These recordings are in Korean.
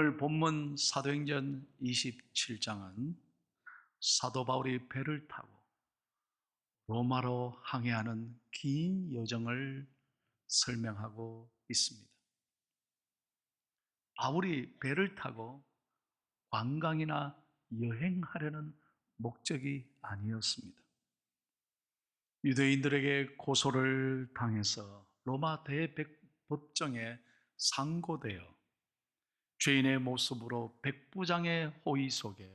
오늘 본문 사도행전 27장은 사도 바울이 배를 타고 로마로 항해하는 긴 여정을 설명하고 있습니다. 바울이 배를 타고 관광이나 여행하려는 목적이 아니었습니다. 유대인들에게 고소를 당해서 로마 대법정에 상고되어 죄인의 모습으로 백부장의 호의 속에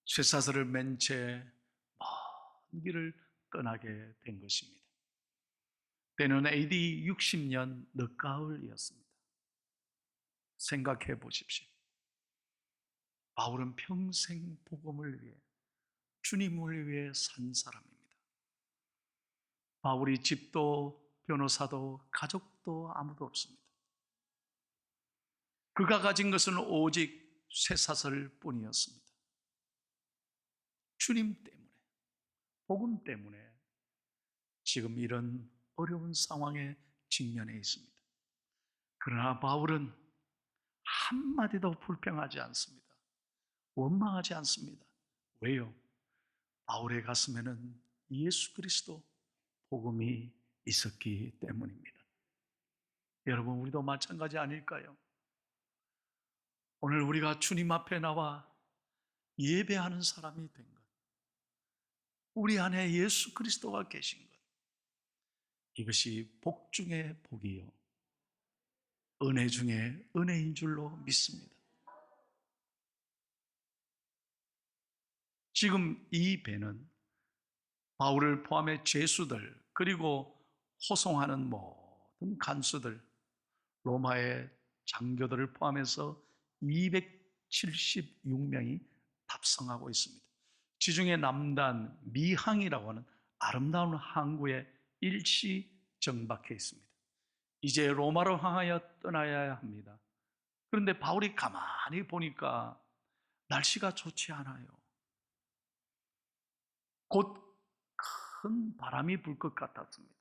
쇠사슬을 맨 채 먼 길을 떠나게 된 것입니다. 때는 AD 60년 늦가을이었습니다. 생각해 보십시오. 바울은 평생 복음을 위해, 주님을 위해 산 사람입니다. 바울이 집도 변호사도 가족도 아무도 없습니다. 그가 가진 것은 오직 쇠사슬 뿐이었습니다. 주님 때문에, 복음 때문에 지금 이런 어려운 상황에 직면해 있습니다. 그러나 바울은 한마디도 불평하지 않습니다. 원망하지 않습니다. 왜요? 바울의 가슴에는 예수 그리스도 복음이 있었기 때문입니다. 여러분, 우리도 마찬가지 아닐까요? 오늘 우리가 주님 앞에 나와 예배하는 사람이 된 것, 우리 안에 예수 그리스도가 계신 것, 이것이 복 중에 복이요, 은혜 중에 은혜인 줄로 믿습니다. 지금 이 배는 바울을 포함해 죄수들, 그리고 호송하는 모든 간수들, 로마의 장교들을 포함해서 276명이 탑승하고 있습니다. 지중해 남단 미항이라고 하는 아름다운 항구에 일시 정박해 있습니다. 이제 로마로 향하여 떠나야 합니다. 그런데 바울이 가만히 보니까 날씨가 좋지 않아요. 곧 큰 바람이 불 것 같았습니다.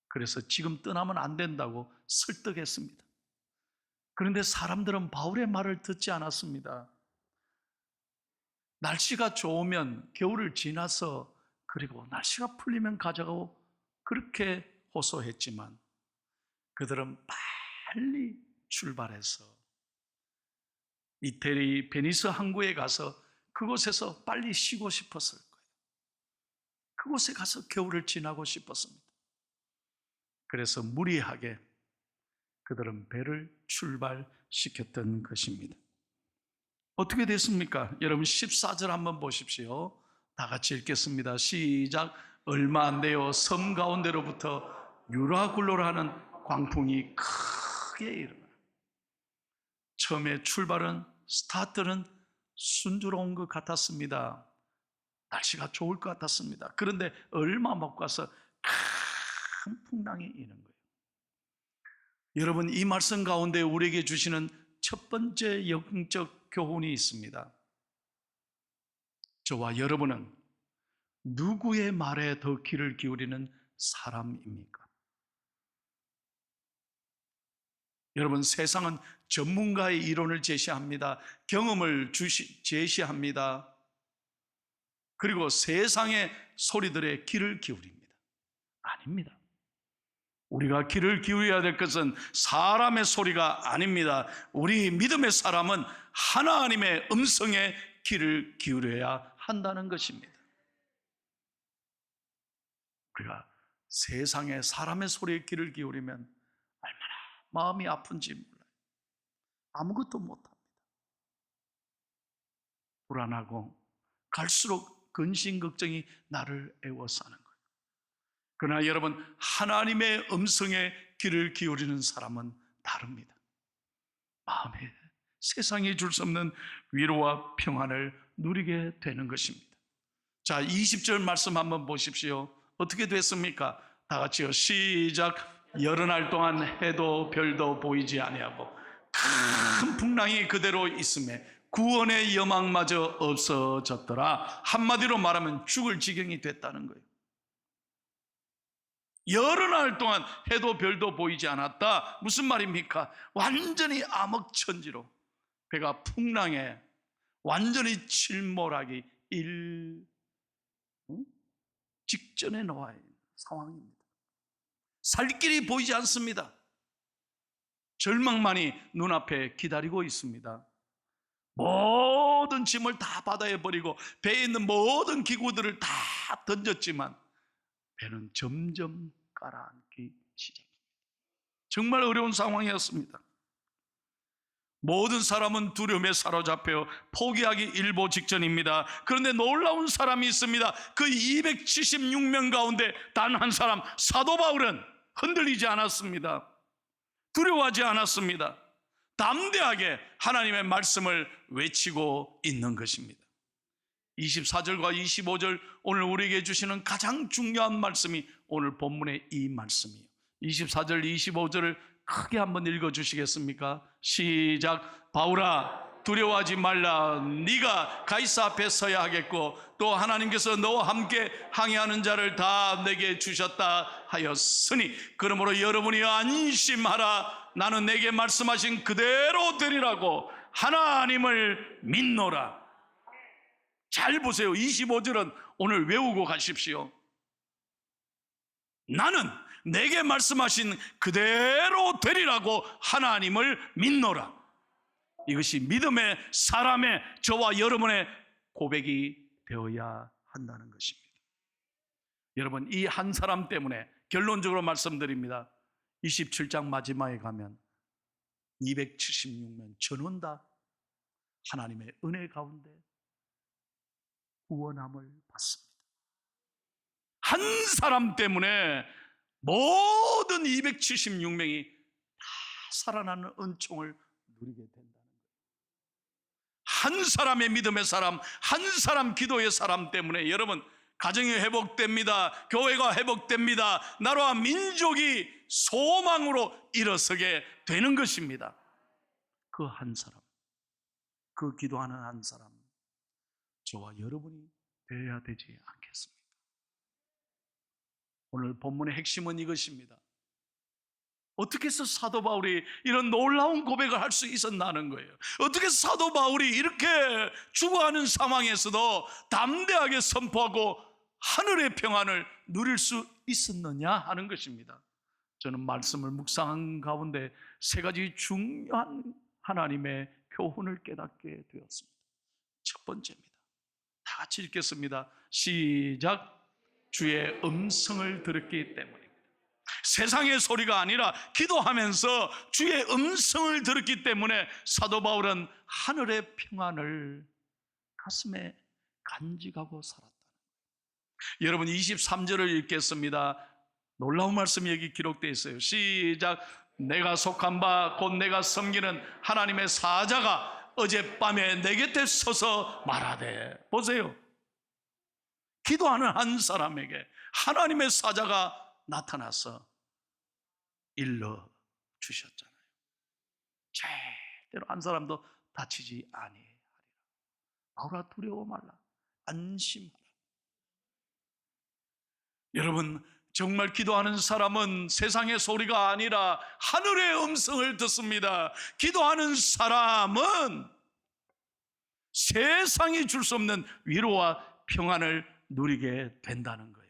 그래서 지금 떠나면 안 된다고 설득했습니다. 그런데 사람들은 바울의 말을 듣지 않았습니다. 날씨가 좋으면 겨울을 지나서, 그리고 날씨가 풀리면 가자고 그렇게 호소했지만 그들은 빨리 출발해서 이태리 베니스 항구에 가서 그곳에서 빨리 쉬고 싶었을 거예요. 그곳에 가서 겨울을 지나고 싶었습니다. 그래서 무리하게 그들은 배를 출발시켰던 것입니다. 어떻게 됐습니까? 여러분 14절 한번 보십시오. 다 같이 읽겠습니다. 시작. 얼마 안 돼요. 섬 가운데로부터 유라굴로라는 광풍이 크게 일어나요. 처음에 출발은, 스타트는 순조로운 것 같았습니다. 날씨가 좋을 것 같았습니다. 그런데 얼마 못 가서 큰 풍랑이 이는 거예요. 여러분, 이 말씀 가운데 우리에게 주시는 첫 번째 영적 교훈이 있습니다. 저와 여러분은 누구의 말에 더 귀를 기울이는 사람입니까? 여러분, 세상은 전문가의 이론을 제시합니다. 경험을 제시합니다. 그리고 세상의 소리들에 귀를 기울입니다. 아닙니다. 우리가 귀를 기울여야 될 것은 사람의 소리가 아닙니다. 우리 믿음의 사람은 하나님의 음성에 귀를 기울여야 한다는 것입니다. 우리가 세상의 사람의 소리에 귀를 기울이면 얼마나 마음이 아픈지 몰라요. 아무것도 못합니다. 불안하고 갈수록 근심 걱정이 나를 애워싸는 거예요. 그러나 여러분, 하나님의 음성에 귀를 기울이는 사람은 다릅니다. 마음에 세상이 줄 수 없는 위로와 평안을 누리게 되는 것입니다. 자, 20절 말씀 한번 보십시오. 어떻게 됐습니까? 다 같이요. 시작. 여러 날 동안 해도 별도 보이지 아니하고 큰 풍랑이 그대로 있음에 구원의 여망마저 없어졌더라. 한마디로 말하면 죽을 지경이 됐다는 거예요. 여러 날 동안 해도 별도 보이지 않았다. 무슨 말입니까? 완전히 암흑천지로 배가 풍랑에 완전히 침몰하기 직전에 놓아 있는 상황입니다. 살 길이 보이지 않습니다. 절망만이 눈앞에 기다리고 있습니다. 모든 짐을 다 바다에 버리고 배에 있는 모든 기구들을 다 던졌지만 배는 점점 가라앉기 시작합니다. 정말 어려운 상황이었습니다. 모든 사람은 두려움에 사로잡혀 포기하기 일보 직전입니다. 그런데 놀라운 사람이 있습니다. 그 276명 가운데 단 한 사람, 사도 바울은 흔들리지 않았습니다. 두려워하지 않았습니다. 담대하게 하나님의 말씀을 외치고 있는 것입니다. 24절과 25절 오늘 우리에게 주시는 가장 중요한 말씀이 오늘 본문의 이 말씀이에요. 24절, 25절을 크게 한번 읽어주시겠습니까? 시작. 바울아, 두려워하지 말라. 네가 가이사 앞에 서야 하겠고 또 하나님께서 너와 함께 항해하는 자를 다 내게 주셨다 하였으니 그러므로 여러분이 안심하라. 나는 내게 말씀하신 그대로 되리라고 하나님을 믿노라. 잘 보세요. 25절은 오늘 외우고 가십시오. 나는 내게 말씀하신 그대로 되리라고 하나님을 믿노라. 이것이 믿음의 사람의 저와 여러분의 고백이 되어야 한다는 것입니다. 여러분, 이 한 사람 때문에 결론적으로 말씀드립니다. 27장 마지막에 가면 276명 전원 다 하나님의 은혜 가운데 구원함을 받습니다. 한 사람 때문에 모든 276명이 다 살아나는 은총을 누리게 된다는 거예요. 한 사람의 믿음의 사람, 한 사람 기도의 사람 때문에 여러분, 가정이 회복됩니다. 교회가 회복됩니다. 나라와 민족이 소망으로 일어서게 되는 것입니다. 그 한 사람, 그 기도하는 한 사람, 저와 여러분이 되어야 되지 않겠습니까? 오늘 본문의 핵심은 이것입니다. 어떻게 해서 사도 바울이 이런 놀라운 고백을 할 수 있었나는 거예요. 어떻게 해서 사도 바울이 이렇게 죽어가는 상황에서도 담대하게 선포하고 하늘의 평안을 누릴 수 있었느냐 하는 것입니다. 저는 말씀을 묵상한 가운데 세 가지 중요한 하나님의 교훈을 깨닫게 되었습니다. 첫 번째입니다. 다 같이 읽겠습니다. 시작. 주의 음성을 들었기 때문입니다. 세상의 소리가 아니라 기도하면서 주의 음성을 들었기 때문에 사도 바울은 하늘의 평안을 가슴에 간직하고 살았다는 거예요. 여러분, 23절을 읽겠습니다. 놀라운 말씀이 여기 기록되어 있어요. 시작. 내가 속한 바 곧 내가 섬기는 하나님의 사자가 어젯밤에 내 곁에 서서 말하되. 보세요. 기도하는 한 사람에게 하나님의 사자가 나타나서 일러 주셨잖아요. 절대로 한 사람도 다치지 아니하리라. 바울아, 두려워 말라. 안심하라. 여러분, 정말 기도하는 사람은 세상의 소리가 아니라 하늘의 음성을 듣습니다. 기도하는 사람은 세상이 줄 수 없는 위로와 평안을 누리게 된다는 거예요.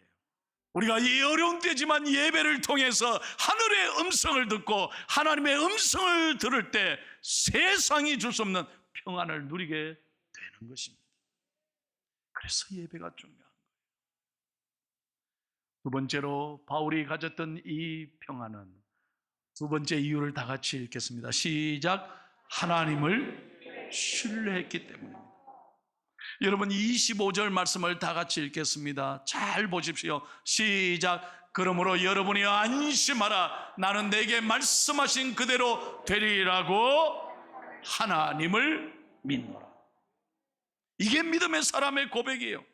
우리가 이 어려운 때지만 예배를 통해서 하늘의 음성을 듣고 하나님의 음성을 들을 때 세상이 줄 수 없는 평안을 누리게 되는 것입니다. 그래서 예배가 중요한 거예요. 두 번째로 바울이 가졌던 이 평안은 두 번째 이유를 다 같이 읽겠습니다. 시작. 하나님을 신뢰했기 때문입니다. 여러분, 25절 말씀을 다 같이 읽겠습니다. 잘 보십시오. 시작. 그러므로 여러분이 안심하라. 나는 내게 말씀하신 그대로 되리라고 하나님을 믿노라. 이게 믿음의 사람의 고백이에요.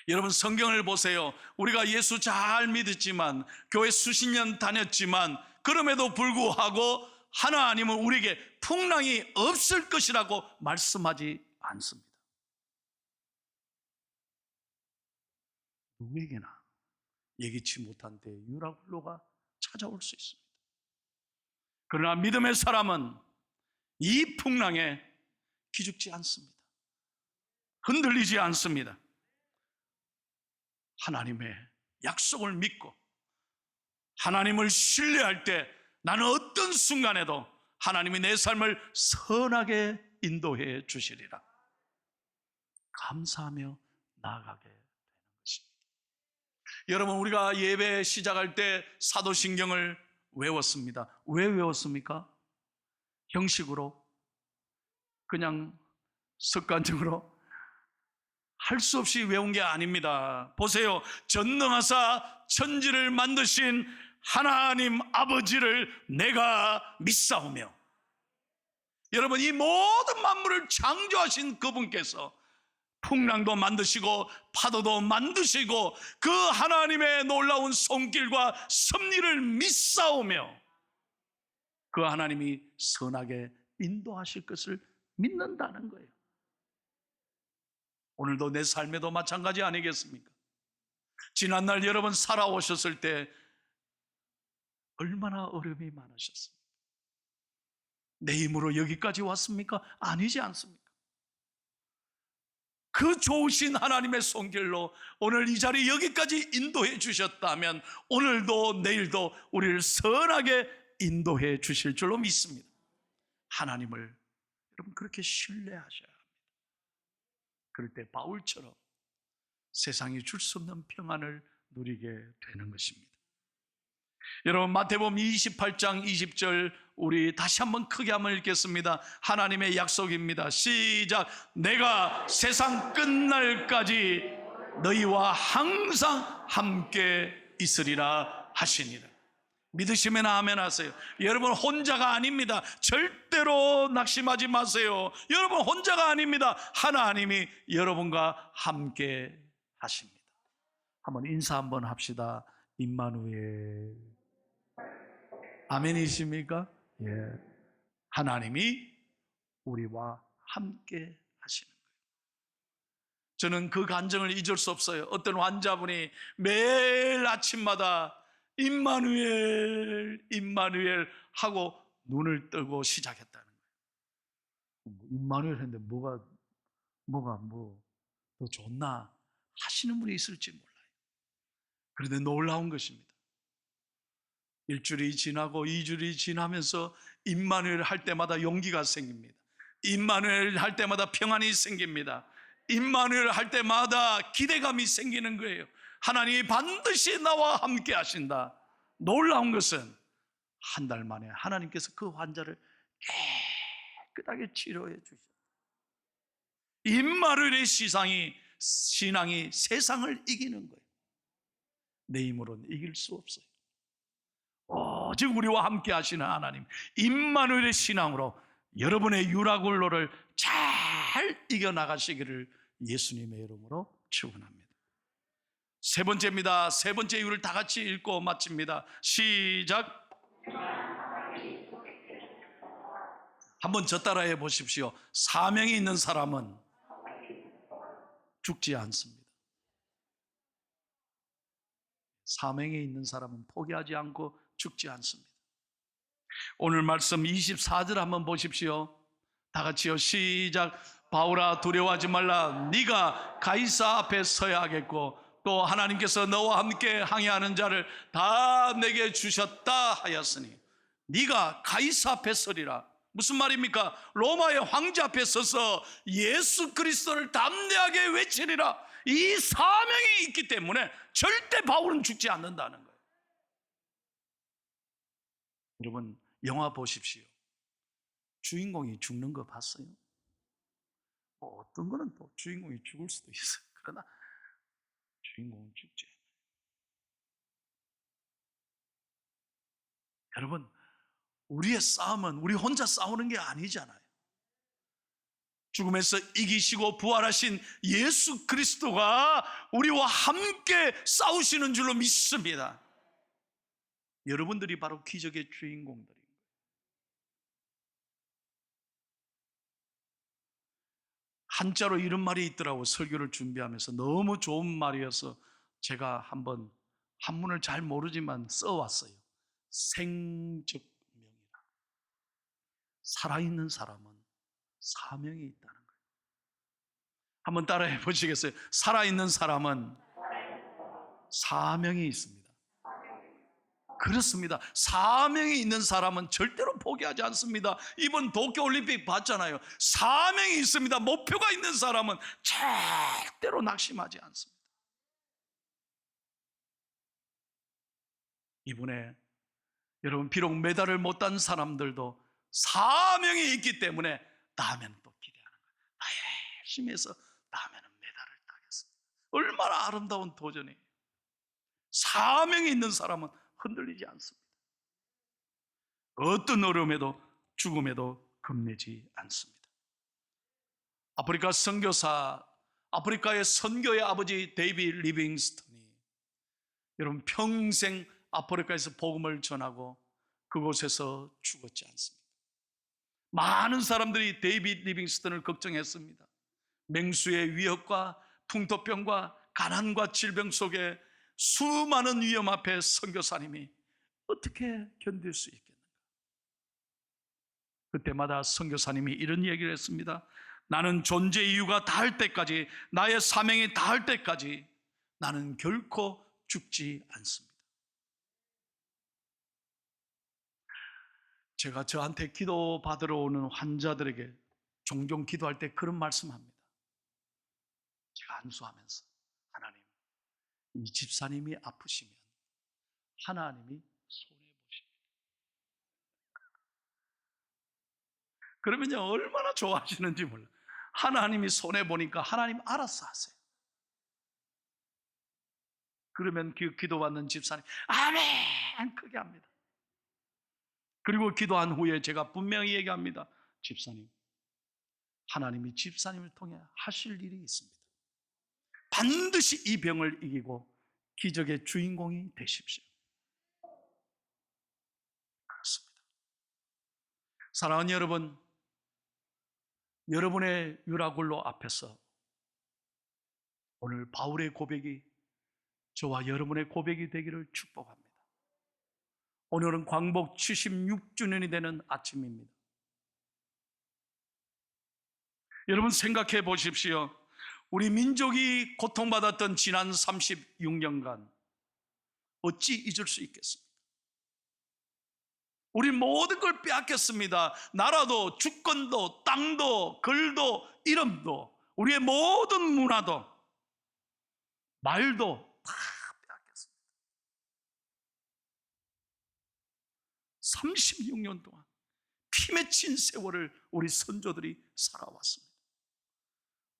여러분, 성경을 보세요. 우리가 예수 잘 믿었지만, 교회 수십 년 다녔지만, 그럼에도 불구하고 하나님은 우리에게 풍랑이 없을 것이라고 말씀하지 않습니다. 누구에게나 예기치 못한 때 유라굴로가 찾아올 수 있습니다. 그러나 믿음의 사람은 이 풍랑에 기죽지 않습니다. 흔들리지 않습니다. 하나님의 약속을 믿고 하나님을 신뢰할 때 나는 어떤 순간에도 하나님이 내 삶을 선하게 인도해 주시리라 감사하며 나아가게 되는 것입니다. 여러분, 우리가 예배 시작할 때 사도신경을 외웠습니다. 왜 외웠습니까? 형식으로, 그냥 습관적으로 할 수 없이 외운 게 아닙니다. 보세요. 전능하사 천지를 만드신 하나님 아버지를 내가 믿사오며. 여러분, 이 모든 만물을 창조하신 그분께서 풍랑도 만드시고 파도도 만드시고 그 하나님의 놀라운 손길과 섭리를 믿사오며 그 하나님이 선하게 인도하실 것을 믿는다는 거예요. 오늘도 내 삶에도 마찬가지 아니겠습니까? 지난날 여러분 살아오셨을 때 얼마나 어려움이 많으셨습니까? 내 힘으로 여기까지 왔습니까? 아니지 않습니까? 그 좋으신 하나님의 손길로 오늘 이 자리 여기까지 인도해 주셨다면 오늘도 내일도 우리를 선하게 인도해 주실 줄로 믿습니다. 하나님을 여러분 그렇게 신뢰하셔야 합니다. 그럴 때 바울처럼 세상이 줄 수 없는 평안을 누리게 되는 것입니다. 여러분, 마태복음 28장 20절 우리 다시 한번 크게 한번 읽겠습니다. 하나님의 약속입니다. 시작. 내가 세상 끝날까지 너희와 항상 함께 있으리라 하시니라. 믿으시면 아멘 하세요. 여러분 혼자가 아닙니다. 절대로 낙심하지 마세요. 여러분 혼자가 아닙니다. 하나님이 여러분과 함께 하십니다. 한번 인사 한번 합시다. 임마누엘. 아멘이십니까? 예. 하나님이 우리와 함께 하시는 거예요. 저는 그 감정을 잊을 수 없어요. 어떤 환자분이 매일 아침마다 임마누엘, 임마누엘 하고 눈을 뜨고 시작했다는 거예요. 임마누엘 했는데 뭐가 더 좋나 하시는 분이 있을지 몰라요. 그런데 놀라운 것입니다. 일주일이 지나고 2주일이 지나면서 임마누엘 할 때마다 용기가 생깁니다. 임마누엘 할 때마다 평안이 생깁니다. 임마누엘 할 때마다 기대감이 생기는 거예요. 하나님이 반드시 나와 함께 하신다. 놀라운 것은 한 달 만에 하나님께서 그 환자를 깨끗하게 치료해 주셨어요. 임마누엘의 신앙이 세상을 이기는 거예요. 내 힘으로는 이길 수 없어요. 오직 우리와 함께 하시는 하나님, 임마누엘의 신앙으로 여러분의 유라굴로를 잘 이겨나가시기를 예수님의 이름으로 축원합니다. 세 번째입니다. 세 번째 이유를 다 같이 읽고 마칩니다. 시작. 한번 저 따라해 보십시오. 사명이 있는 사람은 죽지 않습니다. 사명이 있는 사람은 포기하지 않고 죽지 않습니다. 오늘 말씀 24절 한번 보십시오. 다 같이요. 시작. 바울아 두려워하지 말라. 네가 가이사 앞에 서야 하겠고 또 하나님께서 너와 함께 항해하는 자를 다 내게 주셨다 하였으니 네가 가이사 앞에 서리라. 무슨 말입니까? 로마의 황제 앞에 서서 예수 그리스도를 담대하게 외치리라. 이 사명이 있기 때문에 절대 바울은 죽지 않는다는 거예요. 여러분 영화 보십시오. 주인공이 죽는 거 봤어요? 어떤 거는 또 주인공이 죽을 수도 있어요. 그러나 주인공은 죽지 않아요. 여러분 우리의 싸움은 우리 혼자 싸우는 게 아니잖아요. 죽음에서 이기시고 부활하신 예수 그리스도가 우리와 함께 싸우시는 줄로 믿습니다. 여러분들이 바로 기적의 주인공들입니다. 한자로 이런 말이 있더라고. 설교를 준비하면서 너무 좋은 말이어서 제가 한번 한문을 잘 모르지만 써왔어요. 생적명이라. 살아있는 사람은 사명이 있다는 거예요. 한번 따라해 보시겠어요? 살아있는 사람은 사명이 있습니다. 그렇습니다. 사명이 있는 사람은 절대로 포기하지 않습니다. 이번 도쿄올림픽 봤잖아요. 사명이 있습니다. 목표가 있는 사람은 절대로 낙심하지 않습니다. 이번에 여러분 비록 메달을 못 딴 사람들도 사명이 있기 때문에 다음에는 또 기대하는 거예요. 나 열심히 해서 다음에는 메달을 따겠습니다. 얼마나 아름다운 도전이에요. 사명이 있는 사람은 흔들리지 않습니다. 어떤 어려움에도 죽음에도 겁내지 않습니다. 아프리카 선교사, 아프리카의 선교의 아버지 데이비드 리빙스턴이 여러분 평생 아프리카에서 복음을 전하고 그곳에서 죽었지 않습니다. 많은 사람들이 데이비드 리빙스턴을 걱정했습니다. 맹수의 위협과 풍토병과 가난과 질병 속에 수많은 위험 앞에 선교사님이 어떻게 견딜 수 있겠는가? 그때마다 선교사님이 이런 얘기를 했습니다. 나는 존재 이유가 닿을 때까지, 나의 사명이 닿을 때까지 나는 결코 죽지 않습니다. 제가 저한테 기도 받으러 오는 환자들에게 종종 기도할 때 그런 말씀합니다. 제가 안수하면서 하나님, 이 집사님이 아프시면 하나님이 손해보십니다. 그러면요 얼마나 좋아하시는지 몰라요. 하나님이 손해보니까 하나님 알아서 하세요. 그러면 그 기도받는 집사님 아멘 크게 합니다. 그리고 기도한 후에 제가 분명히 얘기합니다. 집사님, 하나님이 집사님을 통해 하실 일이 있습니다. 반드시 이 병을 이기고 기적의 주인공이 되십시오. 그렇습니다. 사랑하는 여러분, 여러분의 유라굴로 앞에서 오늘 바울의 고백이 저와 여러분의 고백이 되기를 축복합니다. 오늘은 광복 76주년이 되는 아침입니다. 여러분 생각해 보십시오. 우리 민족이 고통받았던 지난 36년간 어찌 잊을 수 있겠습니까? 우리 모든 걸 빼앗겼습니다. 나라도, 주권도, 땅도, 글도, 이름도, 우리의 모든 문화도, 말도 다 빼앗겼습니다. 36년 동안 피 맺힌 세월을 우리 선조들이 살아왔습니다.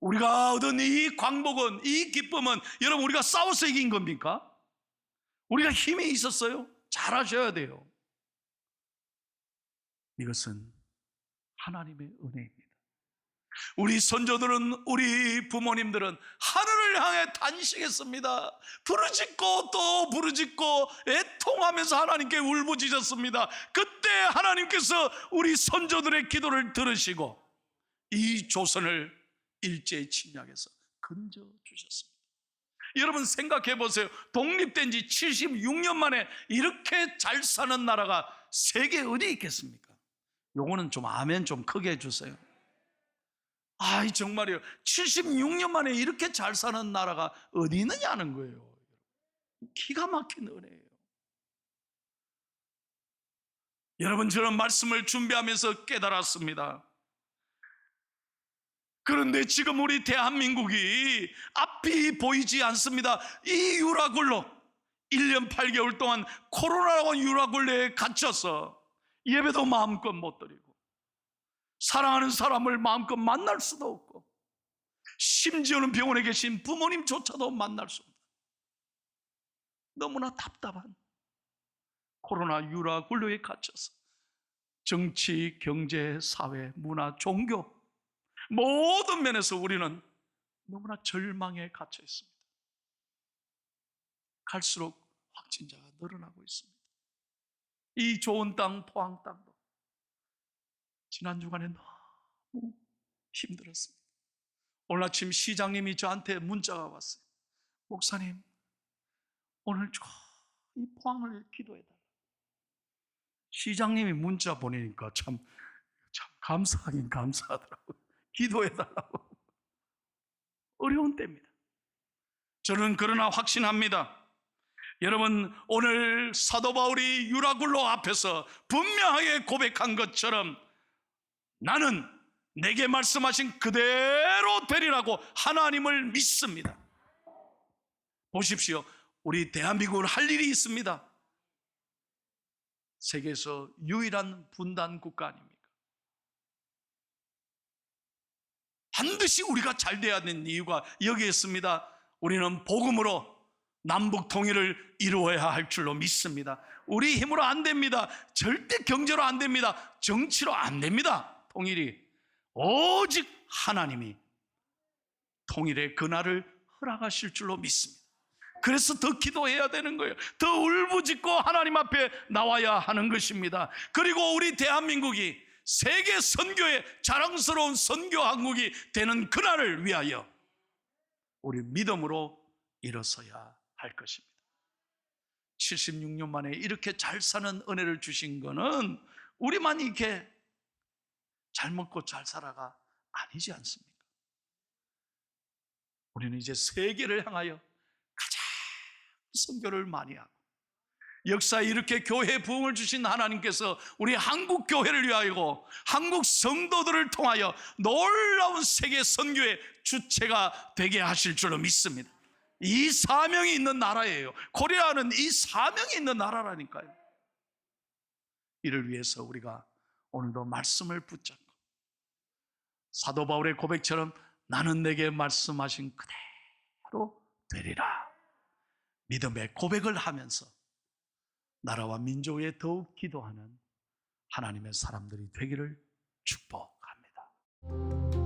우리가 얻은 이 광복은, 이 기쁨은 여러분 우리가 싸워서 이긴 겁니까? 우리가 힘이 있었어요? 잘하셔야 돼요. 이것은 하나님의 은혜입니다. 우리 선조들은, 우리 부모님들은 하늘을 향해 단식했습니다. 부르짖고 또 부르짖고 애통하면서 하나님께 울부짖었습니다. 그때 하나님께서 우리 선조들의 기도를 들으시고 이 조선을 일제히 침략해서 건져주셨습니다. 여러분 생각해 보세요. 독립된 지 76년 만에 이렇게 잘 사는 나라가 세계에 어디 있겠습니까? 요거는 좀 아멘 좀 크게 해주세요. 아이 정말이요. 76년 만에 이렇게 잘 사는 나라가 어디 있느냐는 거예요. 기가 막힌 은혜예요. 여러분 저는 말씀을 준비하면서 깨달았습니다. 그런데 지금 우리 대한민국이 앞이 보이지 않습니다. 이 유라굴로 1년 8개월 동안 코로나라고 유라굴로에 갇혀서 예배도 마음껏 못 드리고 사랑하는 사람을 마음껏 만날 수도 없고 심지어는 병원에 계신 부모님조차도 만날 수 없는 너무나 답답한 코로나 유라굴로에 갇혀서 정치, 경제, 사회, 문화, 종교 모든 면에서 우리는 너무나 절망에 갇혀 있습니다. 갈수록 확진자가 늘어나고 있습니다. 이 좋은 땅, 포항 땅도 지난 주간에 너무 힘들었습니다. 오늘 아침 시장님이 저한테 문자가 왔어요. 목사님, 오늘 이 포항을 기도해달라. 시장님이 문자 보내니까 참 감사하긴 감사하더라고요. 기도해달라고. 어려운 때입니다. 저는 그러나 확신합니다. 여러분, 오늘 사도 바울이 유라굴로 앞에서 분명하게 고백한 것처럼 나는 내게 말씀하신 그대로 되리라고 하나님을 믿습니다. 보십시오. 우리 대한민국은 할 일이 있습니다. 세계에서 유일한 분단 국가 아닙니까? 반드시 우리가 잘 돼야 되는 이유가 여기에 있습니다. 우리는 복음으로 남북 통일을 이루어야 할 줄로 믿습니다. 우리 힘으로 안 됩니다. 절대 경제로 안 됩니다. 정치로 안 됩니다. 통일이 오직 하나님이 통일의 그날을 허락하실 줄로 믿습니다. 그래서 더 기도해야 되는 거예요. 더 울부짖고 하나님 앞에 나와야 하는 것입니다. 그리고 우리 대한민국이 세계 선교의 자랑스러운 선교 한국이 되는 그날을 위하여 우리 믿음으로 일어서야 할 것입니다. 76년 만에 이렇게 잘 사는 은혜를 주신 거는 우리만 이렇게 잘 먹고 잘 살아가 아니지 않습니까? 우리는 이제 세계를 향하여 가장 선교를 많이 하고, 역사에 이렇게 교회 부흥을 주신 하나님께서 우리 한국 교회를 위하여 한국 성도들을 통하여 놀라운 세계 선교의 주체가 되게 하실 줄로 믿습니다. 이 사명이 있는 나라예요. 코리아는 이 사명이 있는 나라라니까요. 이를 위해서 우리가 오늘도 말씀을 붙잡고 사도 바울의 고백처럼 나는 내게 말씀하신 그대로 되리라, 믿음의 고백을 하면서 나라와 민족에 위해 더욱 기도하는 하나님의 사람들이 되기를 축복합니다.